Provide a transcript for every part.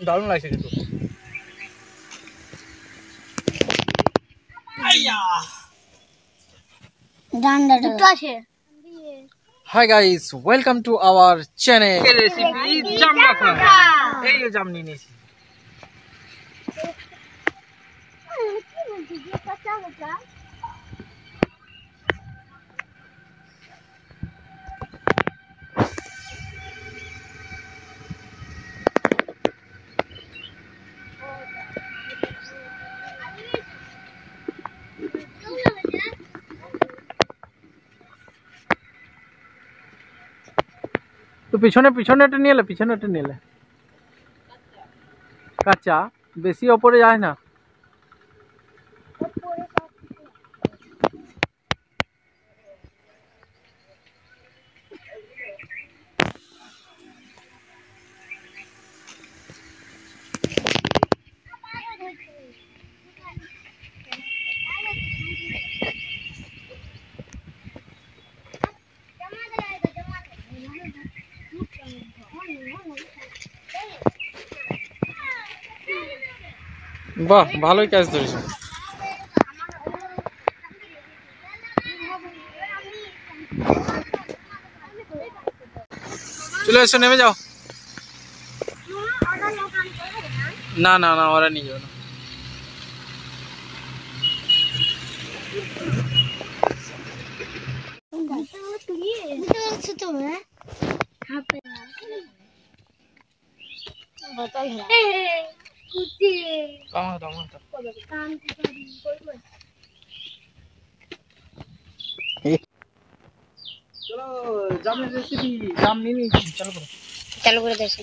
দারুণ লাগছে কিন্তু। Hi guys, welcome to our channel. Recipe jam makha. Ei yo jam niye niyechi. তো পিছনেটা নিয়ে এলে কাঁচা বেশি ওপরে যায় না। বাহ, ভালোই ক্যাচ ধরেছো। চলে এসো, নেমে যাও। না না না, ওরা নিয়ে যাবে না। চলো জামের রেসিপি, জাম নিয়ে নিয়েছি, চালু করে দেখি।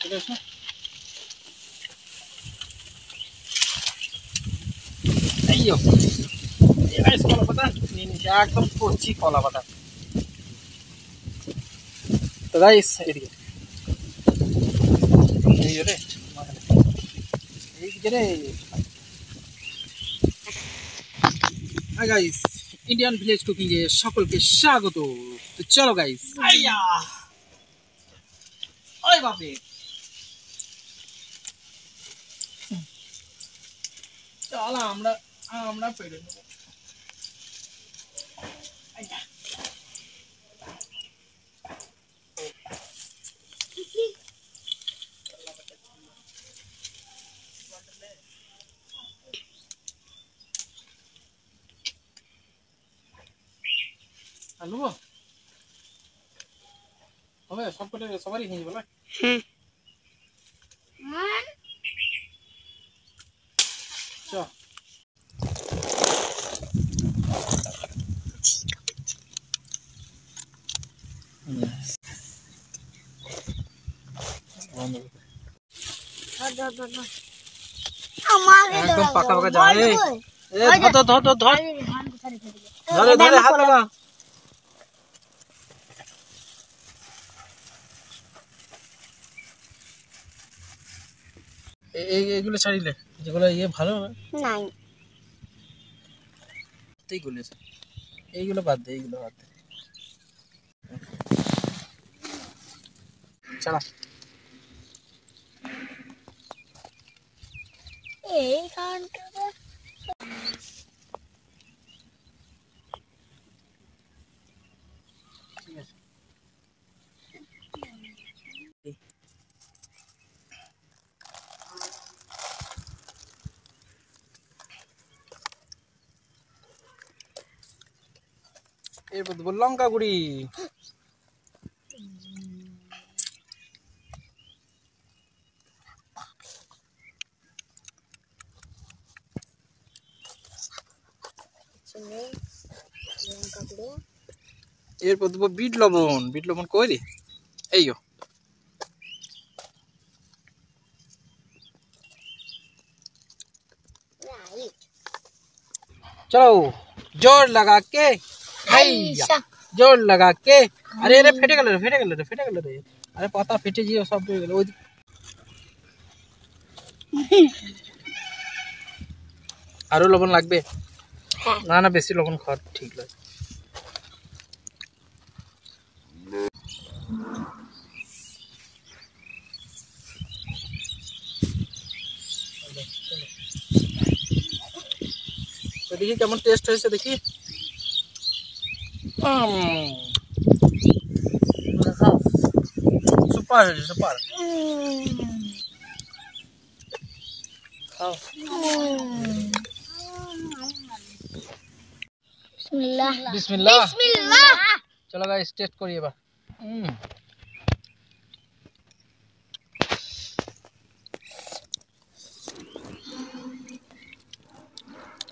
চলে এসো। এইও গাইস, কলা পাতা নিয়ে নিয়েছি, একদম কচি কলা পাতা। তো গাইস এদিকে রে, এইদিকে রে। Hi guys, Indian village cooking এ সকলকে স্বাগত। তো চলো গাইস, আইয়া ওই বাপরে, চলো আমরা পেরে নেব। আইয়া আলু হবে সবারই নিয়ে যাবে। চ একদম পাকা পাকা যায়। ধরে হাত লাগা। এইগুলো ছাড়িলে যেগুলো ভালো নাই, এইগুলো বাদ দে, ছাড়া। এরপর দেবো লঙ্কা গুঁড়ি। এরপর দেবো বিট লবণ কই রে, এই चलो जोर लगा के, जोर लगा के। अरे अरे फेटे गल रे, अरे पाता फेटे जी सब आरो लवण लागबे। ना ना बेसी लवण खाওয়া ঠিক লাগে। তো দেখি কেমন টেস্ট হয়েছে দেখি। সুপার হয়েছে, সুপার। খাও। বিসমিল্লাহ বিসমিল্লাহ। বিসমিল্লাহ। চলো গাইস টেস্ট করি এবার।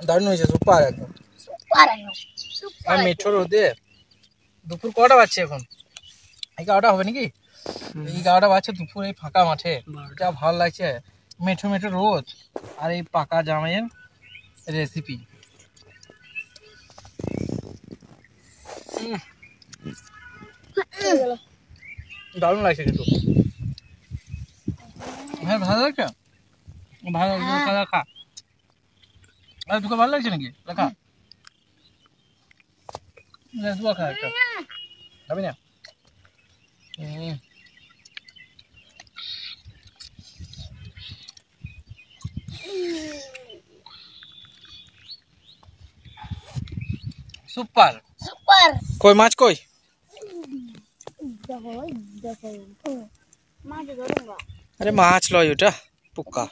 দারুণ হয়েছে, সুপার একদম। আর মেট্রো রোদে দুপুর কটা বাজছে এখন? 11টা হবে নাকি? 11টা বাজছে দুপুর, এই ফাঁকা মাঠে যা ভালো লাগছে। মেঠো মেঠো রোদ আর এই পাকা জামাইয়ের রেসিপি। দারুণ লাগছে কিন্তু। হ্যাঁ ভালো লাগছে, ভালো লাগছে। খা খা, তোকে ভালো লাগছে নাকি? খা খা একটা, খাবি না? Super super. কই মাছ কই? আরে মাছ লয় ওটা, পোকা।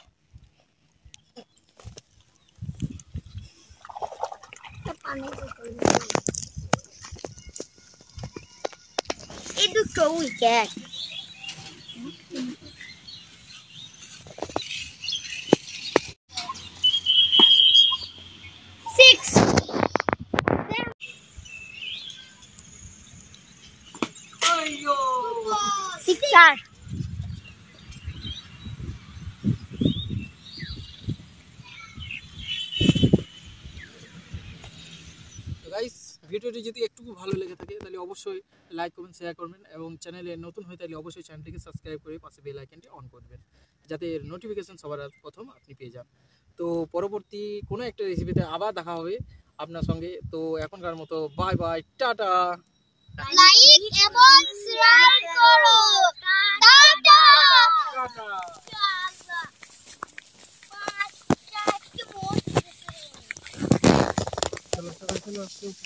এই দুটো উইকেট। 6 6 গাইস ভিডিওটি যদি একটু ভালো লেগে থাকে তাহলে অবশ্যই লাইক করবেন, শেয়ার করবেন এবং চ্যানেলে নতুন হয়ে তাহলে অবশ্যই চ্যানেলটিকে সাবস্ক্রাইব করে পাশে বেল আইকনটি অন করবেন, যাতে এর নোটিফিকেশন সবার প্রথম আপনি পেয়ে যান। তো পরবর্তী কোনো একটা রেসিপিতে আবার দেখা হবে আপনার সঙ্গে। তো এখনকার মতো বাই বাই, টাটা। লাইক এবং শেয়ার করো। টাটা। চলো চলো চলো।